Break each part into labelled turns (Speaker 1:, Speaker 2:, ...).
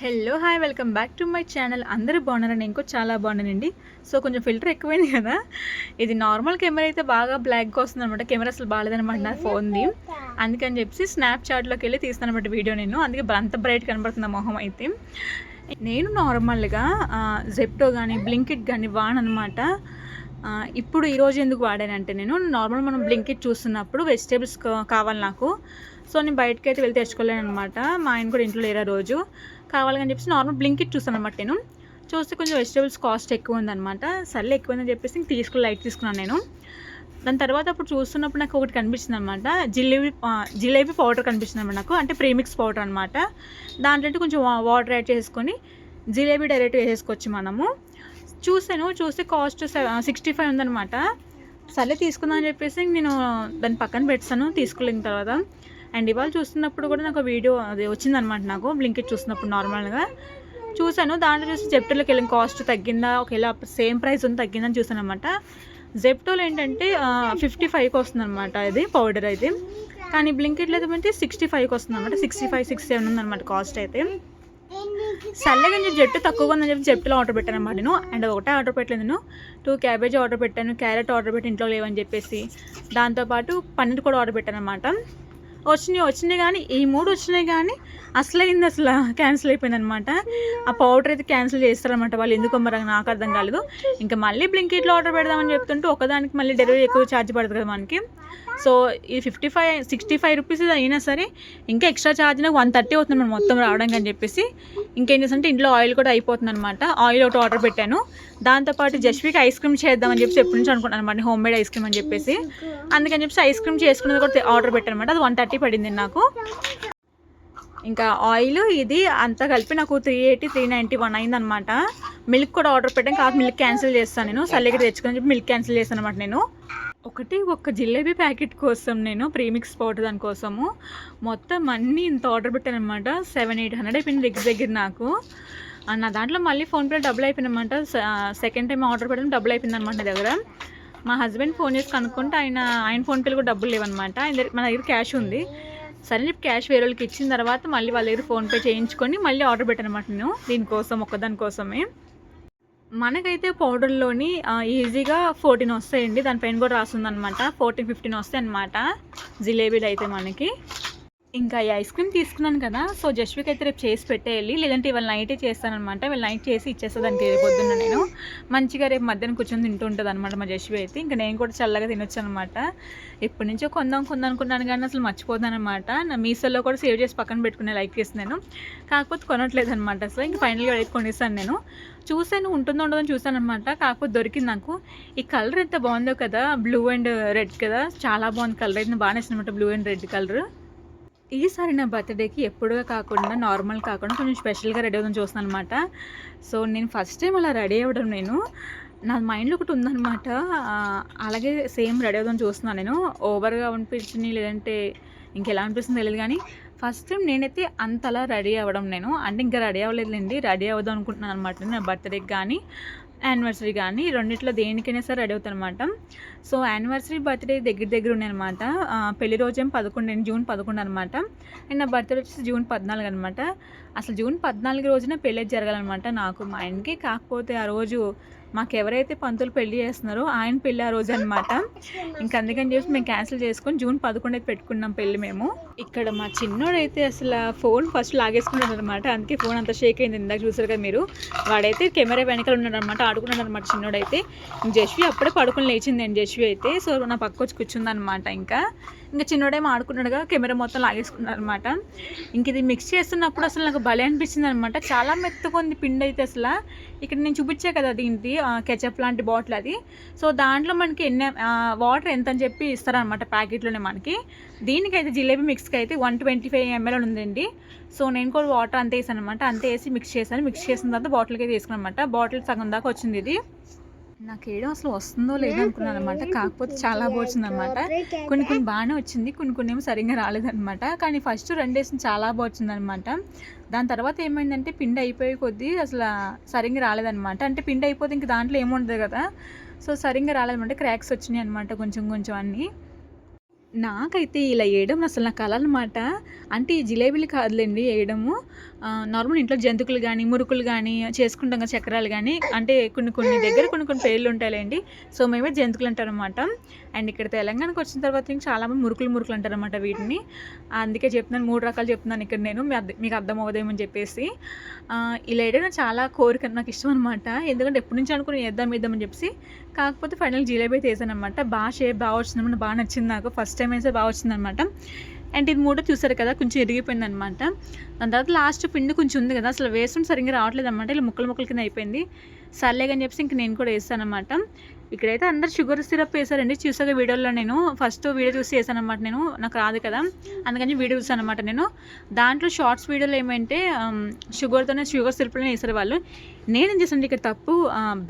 Speaker 1: Hello hi welcome back to my channel. అందరూ బాగున్నారని ఇంకో చాలా బాగున్నానండి. సో కొంచెం ఫిల్టర్ ఎక్కువైంది కదా. ఇది నార్మల్ కెమెరా అయితే బాగా బ్లాక్గా వస్తుంది అనమాట. కెమెరా అసలు బాగాలేదనమాట నా ఫోన్ది. అందుకని చెప్పి స్నాప్చాట్లోకి వెళ్ళి తీస్తాను అనమాట వీడియో నేను. అందుకే అంత బ్రైట్ కనబడుతుంది మొహం అయితే. నేను నార్మల్గా జెప్టో కానీ బ్లింకిట్ కానీ వాడనమాట. ఇప్పుడు ఈరోజు ఎందుకు వాడానంటే నేను నార్మల్ మనం బ్లింకిట్ చూస్తున్నప్పుడు వెజిటేబుల్స్ కావాలి నాకు. సో నేను బయటకి అయితే వెళ్ళి తెచ్చుకోలేను అనమాట. మా ఆయన కూడా ఇంట్లో లేరా రోజు కావాలని చెప్పేసి నార్మల్ బ్లింకిట్ చూస్తాను అనమాట. నేను చూస్తే కొంచెం వెజిటేబుల్స్ కాస్ట్ ఎక్కువ ఉందన్నమాట. సర్లే ఎక్కువ ఉందని చెప్పేసి లైట్ తీసుకున్నాను నేను. దాని తర్వాత అప్పుడు చూస్తున్నప్పుడు నాకు ఒకటి కనిపించింది అనమాట. జిలేబీ పౌడర్ కనిపించింది అనమాట నాకు. అంటే ప్రీమిక్స్ పౌడర్ అనమాట. దాంట్లో కొంచెం వాటర్ యాడ్ చేసుకొని జిలేబీ డైరెక్ట్ వేసేసుకోవచ్చు మనము. చూస్తే కాస్ట్ 65 ఉందనమాట. సర్లే తీసుకుందాం అని చెప్పేసి నేను దాన్ని పక్కన పెట్టాను తీసుకోలేని తర్వాత. అండ్ ఇవాళ చూస్తున్నప్పుడు కూడా నాకు వీడియో అది వచ్చిందనమాట. నాకు బ్లింకిట్ చూస్తున్నప్పుడు నార్మల్గా చూశాను. దాంట్లో చూసి జెప్టోలోకి వెళ్ళిన కాస్ట్ తగ్గిందా, ఒకవేళ సేమ్ ప్రైస్ ఉంది తగ్గిందని చూసాను అనమాట. జెప్టోలో ఏంటంటే 55కి వస్తుంది అనమాట ఇది పౌడర్ అయితే. కానీ బ్లింకిట్లో అయితే 65కి వస్తుంది అనమాట. 65-67 ఉందన్నమాట కాస్ట్ అయితే. సర్లేగా నేను జెప్టో తక్కువగా ఉందని చెప్పి జెప్టోలో ఆర్డర్ పెట్టాను అనమాట నేను. అండ్ ఒకటే ఆర్డర్ పెట్టలేదు, నేను 2 క్యాబేజీ ఆర్డర్ పెట్టాను, క్యారెట్ ఆర్డర్ పెట్టి ఇంట్లో లేవని చెప్పేసి. దాంతోపాటు పన్నీర్ కూడా ఆర్డర్ పెట్టాను అనమాట. వచ్చినాయి కానీ ఈ 3 వచ్చినాయి కానీ అసలు క్యాన్సిల్ అయిపోయింది అనమాట. ఆ పౌడర్ అయితే క్యాన్సిల్ చేస్తారనమాట వాళ్ళు. ఎందుకో మరి నాకు అర్థం కాలేదు. ఇంకా మళ్ళీ బ్లింకిట్లో ఆర్డర్ పెడదామని చెప్తుంటే ఒకదానికి మళ్ళీ డెలివరీ ఎక్కువ ఛార్జ్ పడుతుంది కదా మనకి. సో ఈ 65 రూపీస్ అయినా సరే ఇంకా ఎక్స్ట్రా ఛార్జ్ నాకు 130 అవుతుంది మనం మొత్తం రావడానికి అని చెప్పేసి. ఇంకేం చేస్తుంటే ఇంట్లో ఆయిల్ కూడా అయిపోతుంది అనమాట. ఆయిల్ ఒకటి ఆర్డర్ పెట్టాను. దాంతోపాటు జస్ట్విక్ ఐస్ క్రీమ్ చేద్దామని చెప్పేసి ఎప్పటి నుంచి అనుకుంటాను అనమాట, హోమ్ మేడ్ ఐస్ క్రీమ్ అని చెప్పేసి. అందుకని చెప్పేసి ఐస్ క్రీమ్ చేసుకున్నది కూడా ఆర్డర్ పెట్టాను అనమాట. అది 130 పడింది నాకు. ఇంకా ఆయిల్ ఇది అంతా కలిపి నాకు 380-391 అయిందనమాట. మిల్క్ కూడా ఆర్డర్ పెట్టాను, కాదు మిల్క్ క్యాన్సిల్ చేస్తాను నేను. సర్లేకి తెచ్చుకొని చెప్పి మిల్క్ క్యాన్సిల్ చేస్తాను అనమాట నేను. ఒక్క జిలేబీ ప్యాకెట్ కోసం నేను ప్రీమిక్స్ పౌడర్ దానికోసము మొత్తం అన్నీ ఇంత ఆర్డర్ పెట్టాను అనమాట. 700-800 అయిపోయింది దగ్గర నాకు. నా దాంట్లో మళ్ళీ ఫోన్పేలో డబ్బులు అయిపోయింది అనమాట. సెకండ్ టైం ఆర్డర్ పెట్టడం డబ్బులు అయిపోయింది అనమాట నా దగ్గర. మా హస్బెండ్ ఫోన్ చేసి కనుక్కుంటే ఆయన ఫోన్పేలో కూడా డబ్బులు లేవన్నమాట. మన దగ్గర క్యాష్ ఉంది. సరే చెప్పి క్యాష్ వేరే వాళ్ళకి ఇచ్చిన తర్వాత మళ్ళీ వాళ్ళ దగ్గర ఫోన్పే చేయించుకొని మళ్ళీ ఆర్డర్ పెట్టాను అనమాట నేను. దీనికోసం ఒక్కదానికోసమే. మనకైతే పౌడర్లోని ఈజీగా 14 వస్తాయండి. దానిపైన కూడా రాస్తుందనమాట. 14-15 వస్తాయి అనమాట జిలేబీలు అయితే మనకి. ఇంకా ఈ ఐస్ క్రీమ్ తీసుకున్నాను కదా. సో జస్ట్విక్ అయితే రేపు చేసి పెట్టేయాలి, లేదంటే ఇవాళ నైటే చేస్తానమాట. ఇవాళ నైట్ చేసి ఇచ్చేస్తా దానికి. రేపు పొద్దున్న నేను మంచిగా రేపు మధ్యాహ్నం కూర్చొని తింటుంటుంది అనమాట మా జస్వి అయితే. ఇంకా నేను కూడా చల్లగా తినొచ్చు అనమాట. ఎప్పటి నుంచో కొందాం అనుకున్నాను కానీ అసలు మర్చిపోతాను అనమాట. నా మీషోలో కూడా సేవ్ చేసి పక్కన పెట్టుకునే లైక్ చేస్తున్నాను, కాకపోతే కొనట్లేదు అనమాట. అసలు ఇంకా ఫైనల్గా అయితే కొనిస్తాను నేను. చూసాను ఉంటుందో ఉండదని చూసాను అనమాట. కాకపోతే దొరికింది నాకు. ఈ కలర్ ఎంత బాగుందో కదా, బ్లూ అండ్ రెడ్ కదా, చాలా బాగుంది కలర్ అయితే. బాగా నచ్చింది అనమాట బ్లూ అండ్ రెడ్ కలర్. ఈసారి నా బర్త్డేకి ఎప్పుడుగా కాకుండా నార్మల్ కాకుండా కొంచెం స్పెషల్గా రెడీ అవుదాం చూస్తున్నాను అనమాట. సో నేను ఫస్ట్ టైం అలా రెడీ అవ్వడం నా మైండ్లో ఒకటి ఉందన్నమాట. అలాగే సేమ్ రెడీ అవుదాం చూస్తున్నాను నేను. ఓవర్గా అనిపించింది లేదంటే ఇంకెలా అనిపిస్తుంది తెలియదు కానీ ఫస్ట్ టైం నేనైతే అంతలా రెడీ అవ్వడం అంటే ఇంకా రెడీ అవ్వలేదులేండి. రెడీ అవుదాం అనుకుంటున్నాను అనమాట. నా బర్త్డేకి కానీ యానివర్సరీ కానీ రెండిట్లో దేనికైనా సరే రెడీ అవుతాను అనమాట. సో యానివర్సరీ బర్త్డే దగ్గర ఉన్నాయన్నమాట. పెళ్లి రోజేం 11 జూన్ 11 అనమాట. అండ్ నా బర్త్డే వచ్చేసి జూన్ 14 అనమాట. అసలు జూన్ 14 రోజున పెళ్ళి జరగాలన్నమాట నాకు మా ఆయనకి. కాకపోతే ఆ రోజు మాకు ఎవరైతే పంతులు పెళ్లి చేస్తున్నారో ఆయన పెళ్ళి ఆ రోజు అనమాట. ఇంకా అందుకని చెప్పి మేము క్యాన్సిల్ చేసుకొని జూన్ 11 అయితే పెట్టుకున్నాం పెళ్ళి మేము. ఇక్కడ మా చిన్నోడైతే అసలు ఫోన్ ఫస్ట్ లాగేసుకున్నాడు అనమాట. అందుకే ఫోన్ అంత షేక్ అయింది. ఇందాక చూసారు కదా మీరు. వాడైతే కెమెరా వెనకాల ఉన్నాడు అనమాట, ఆడుకున్నాడు అనమాట చిన్నోడైతే. జస్వి అప్పుడే పడుకుని లేచిందండి జస్వి అయితే. సో నా పక్క వచ్చి కూర్చుందనమాట. ఇంకా చిన్నోడేమో ఆడుకున్నాడుగా, కెమెరా మొత్తం లాగేసుకున్నాడు అనమాట. ఇంక ఇది మిక్స్ చేస్తున్నప్పుడు అసలు నాకు భలే అనిపించింది అనమాట. చాలా మెత్తగా ఉంది పిండి అయితే అసలు. ఇక్కడ నేను చూపించా కదా దీనికి కెచప్ లాంటి బాటిల్ అది. సో దాంట్లో మనకి వాటర్ ఎంత అని చెప్పి ఇస్తారనమాట ప్యాకెట్లోనే మనకి. దీనికైతే జిలేబీ మిక్స్కి అయితే 125 ml ఉందండి. సో నేను కూడా వాటర్ అంతే వేసాను అనమాట. అంతే వేసి మిక్స్ చేశాను. మిక్స్ చేసిన తర్వాత బాటిల్కి అయితే వేసుకున్నాను అనమాట. బాటిల్ సగం దాకా వచ్చింది ఇది. నాకు ఏదో అసలు వస్తుందో లేదో అనుకున్నాను అనమాట. కాకపోతే చాలా బాగా వచ్చింది అనమాట. కొన్ని బాగానే వచ్చింది, కొన్ని ఏమో సరిగ్గా రాలేదనమాట. కానీ ఫస్ట్ 2 వేసిన చాలా బాగా వచ్చింది అనమాట. దాని తర్వాత ఏమైందంటే పిండి అయిపోయే కొద్దీ అసలు సరిగ్గా రాలేదనమాట. అంటే పిండి అయిపోతే ఇంక దాంట్లో ఏముండదు కదా. సో సరిగ్గా రాలేదన్నమాట. క్రాక్స్ వచ్చినాయి అనమాట కొంచెం అన్నీ. నాకైతే ఇలా వేయడం అసలు నా కళ అనమాట. అంటే ఈ జిలేబీలు కాదులేండి వేయడము. నార్మల్ ఇంట్లో జంతికలు కానీ, మురుకులు కానీ చేసుకుంటాం కదా, చక్రాలు కానీ, అంటే కొన్ని దగ్గర కొన్ని పేర్లు ఉంటాయిలేండి. సో మేమే జంతికలు అంటారనమాట. అండ్ ఇక్కడ తెలంగాణకు వచ్చిన తర్వాత ఇంకా చాలామంది మురుకులు అంటారనమాట వీటిని. అందుకే చెప్తున్నాను, 3 రకాలు చెప్తున్నాను ఇక్కడ నేను, మీకు అర్థం అవ్వదేమని చెప్పేసి. ఇలా వేయడం చాలా కోరిక, నాకు ఇష్టం అనమాట. ఎందుకంటే ఎప్పటి నుంచి అనుకుని వేద్దామని చెప్పేసి. కాకపోతే ఫైనల్ జిలేబీ అయితే వేసాను అనమాట. షేప్ బాగా వచ్చిందన్నమాట, బాగా నచ్చింది నాకు. ఫస్ట్ టైం అయితే బాగా వచ్చిందనమాట. అండ్ ఇది మూడో చూసారు కదా, కొంచెం ఇరిగిపోయింది అనమాట. దాని తర్వాత లాస్ట్ పిండి కొంచెం ఉంది కదా, అసలు వేసుకుని సరిగ్గా రావట్లేదు అనమాట. ఇలా ముక్కలు కింద అయిపోయింది. సర్లేదని చెప్పేసి ఇంక నేను కూడా వేస్తాను అనమాట. ఇక్కడైతే అందరు షుగర్ సిరప్ వేసారండి. చూసాక వీడియోలో నేను ఫస్ట్ వీడియో చూసి వేసాను అనమాట. నేను నాకు రాదు కదా, అందుకని వీడియో చూసాను అనమాట. నేను దాంట్లో షార్ట్స్ వీడియోలో ఏమంటే షుగర్ సిరప్లోనే వేసారు వాళ్ళు. నేనేం చేశాను ఇక్కడ తప్పు,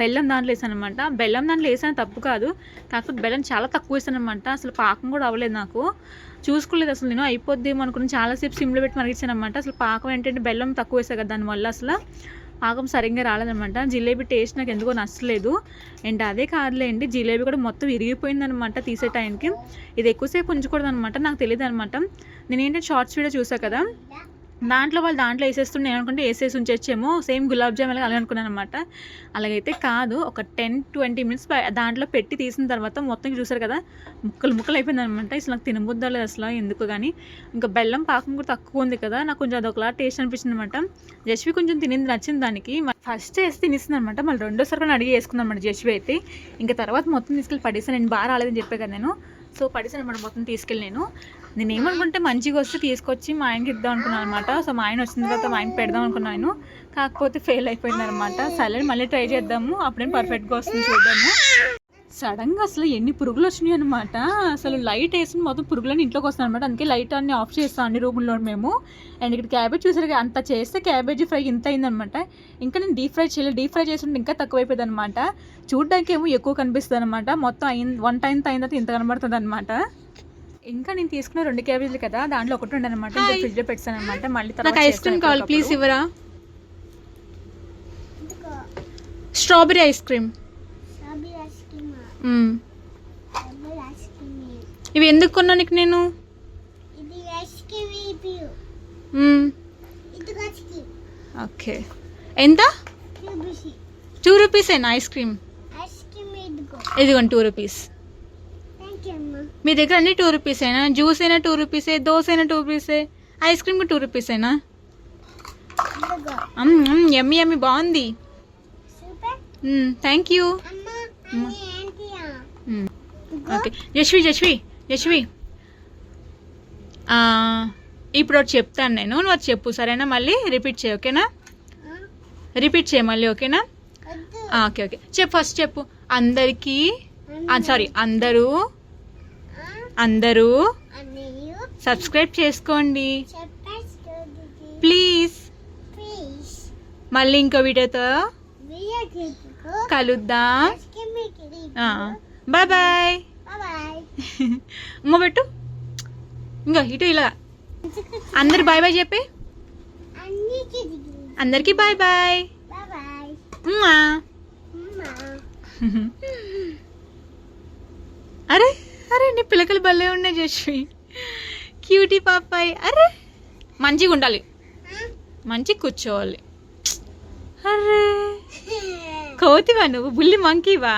Speaker 1: బెల్లం దాంట్లో వేసాను అనమాట. బెల్లం దాంట్లో వేసాను తప్పు కాదు, కాకపోతే బెల్లం చాలా తక్కువ వేసాను అనమాట. అసలు పాకం కూడా అవ్వలేదు, నాకు చూసుకోలేదు అసలు. నేను అయిపోద్దేమో అనుకుని చాలాసేపు సిమ్లో పెట్టి మరిగించాను అనమాట. అసలు పాకం ఏంటంటే బెల్లం తక్కువ వేసాను కదా, దానివల్ల అసలు పాకం సరిగ్గా రాలేదనమాట. జిలేబీ టేస్ట్ నాకు ఎందుకో నచ్చలేదు. అండ్ అదే కాదులేండి, జిలేబీ కూడా మొత్తం విరిగిపోయిందనమాట తీసే టైంకి. ఇది ఎక్కువసేపు ఉంచకూడదు అనమాట, నాకు తెలియదు అనమాట. నేను ఏంటంటే షార్ట్స్ వీడియో చూసా కదా, దాంట్లో వాళ్ళు వేసేస్తుండే, నేను అనుకుంటే వేసేసి ఉంచేమో సేమ్ గులాబ్ జామ్ అలాగే అనుకున్నాను అనమాట. అలాగైతే కాదు, ఒక 10-20 మినిట్స్ దాంట్లో పెట్టి తీసిన తర్వాత మొత్తం చూసారు కదా, ముక్కలు అయిపోయింది అనమాట. అసలు నాకు తినబుద్దలేదు అసలు ఎందుకు కానీ. ఇంకా బెల్లం పాకం కూడా తక్కువ ఉంది కదా, నాకు కొంచెం అదొకలా టేస్ట్ అనిపించింది అనమాట. జస్వి కొంచెం తినింది, నచ్చింది దానికి. ఫస్ట్ వేసి తినేసింది అనమాట, మళ్ళీ రెండోసారి కూడా అడిగి వేసుకుంది అనమాట జస్వి అయితే. ఇంకా తర్వాత మొత్తం తీసుకెళ్ళి పడేసాను, నేను బాగా రాలేదని చెప్పే కదా నేను. సో పడేసాను అనమాట మొత్తం తీసుకెళ్ళి. నేను ఏమనుకుంటే మంచిగా వస్తే తీసుకొచ్చి మా ఆయనకి ఇద్దాం అనుకున్నాను అనమాట. సో మా ఆయన వచ్చిన తర్వాత మా ఆయనకి పెడదాం అనుకున్నాను, కాకపోతే ఫెయిల్ అయిపోయింది అనమాట. సరే మళ్ళీ ట్రై చేద్దాము, అప్పుడేం పర్ఫెక్ట్గా వస్తుంది చూద్దాము. సడన్గా అసలు ఎన్ని పురుగులు వచ్చినాయి అనమాట. అసలు లైట్ వేసి మొత్తం పురుగులని ఇంట్లోకి వస్తాను అనమాట. అందుకే లైట్ అన్ని ఆఫ్ చేస్తాం అన్ని రూముల్లో మేము. అండ్ ఇక్కడ క్యాబేజ్ చూసారు, అంత చేస్తే క్యాబేజీ ఫ్రై ఇంత అయిందనమాట. ఇంకా నేను డీప్ ఫ్రై చేస్తుంటే ఇంకా తక్కువ అయిపోయింది అనమాట. చూడ్డానికి ఏమో ఎక్కువ కనిపిస్తుంది అనమాట, మొత్తం వంట అయిన తర్వాత ఇంత కనబడుతుంది అనమాట. ఇంకా నేను తీసుకున్న 2 క్యాబేజీలు కదా, దాంట్లో ఒకటి ఉండే అనమాట, ఫ్రిడ్జ్లో పెట్టాను అనమాట. మళ్ళీ తర్వాత ఐస్ క్రీమ్ కావాలి ప్లీజ్ ఇవ్వరా, స్ట్రాబెరీ ఐస్ క్రీమ్. ఇవి ఎందుకు కొన్నా నీకు నేను? ఓకే, ఎంత? 2 రూపీసేనా ఐస్ క్రీమ్? ఇదిగోండి 2 రూపీస్. మీ దగ్గర అన్ని 2 రూపీసేనా? జ్యూస్ అయినా 2 రూపీసే, దోశ అయినా 2 రూపీసే, ఐస్ క్రీమ్ కూడా 2 రూపీసేనా? యమ్మీ యమ్మీ, బాగుంది. Thank you. ఓకే జస్వి ఇప్పుడు ఒకటి చెప్తాను నేను, నువ్వు అది చెప్పు సరేనా? మళ్ళీ రిపీట్ చేయి, ఓకేనా? రిపీట్ చేయి మళ్ళీ, ఓకేనా? ఓకే చెప్పు, ఫస్ట్ చెప్పు. అందరికీ అందరూ సబ్స్క్రైబ్ చేసుకోండి ప్లీజ్. మళ్ళీ ఇంకో వీడియోతో కలుద్దాం. Bye bye. అమ్మ పెట్టు, ఇంకా ఇటు ఇలా అందరు బాయ్ బాయ్ చెప్పి, అందరికి బాయ్ బాయ్. అరే నీ పిల్లకలు భలే ఉన్నాయి జస్వి, క్యూటీ పాపాయ్. అరే మంచిగా ఉండాలి, మంచిగా కూర్చోవాలి. అరే కోతివా నువ్వు, బుల్లి మంకీవా?